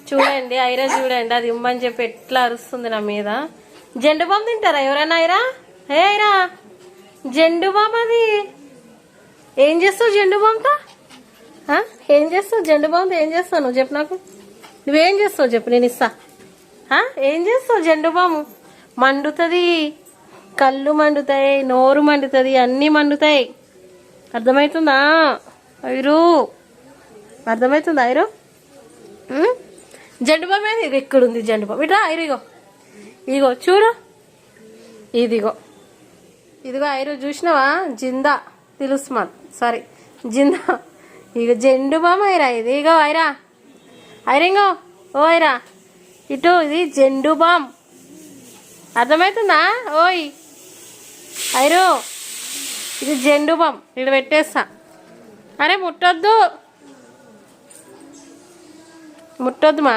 చూడండి ఐరా చూడండి, అది ఇమ్మని చెప్పి ఎట్లా అరుస్తుంది నా మీద. జెండు బామ్ తింటారా ఎవరైనా? ఐరా ఏ ఐరా, జెండు బామ్ అది ఏం చేస్తావు? జెండు బామ్తో ఏం చేస్తావు? జెండు బామ్తో ఏం చేస్తావు నువ్వు చెప్పు నాకు. నువ్వేం చేస్తావు చెప్పు, నేను ఇస్తా. ఏం చేస్తావు? జెండు బాము మండుతుంది, కళ్ళు మండుతాయి, నోరు మండుతుంది, అన్నీ మండుతాయి. అర్థమవుతుందా ఐరు? అర్థమవుతుందా ఐరు? జెండు బామ్ ఏది? ఇది ఎక్కడుంది జెండు బామ్? ఇట్రా ఐరు, ఇగో ఇగో చూడు, ఇదిగో ఇదిగో ఐరు చూసినావా? జిందా తిలుస్మాన్ సారీ జిందా. ఇక జెండు బామ్ ఐరా ఇది. ఇగో ఐరా, ఐరింగో ఓ ఐరా ఇటు, ఇది జెండు బామ్. అర్థమవుతుందా ఓయ్ ఐరు? ఇది జెండు బామ్, ఇక్కడ పెట్టేస్తా. అరే ముట్టొద్దు, ముట్టొద్దు మా.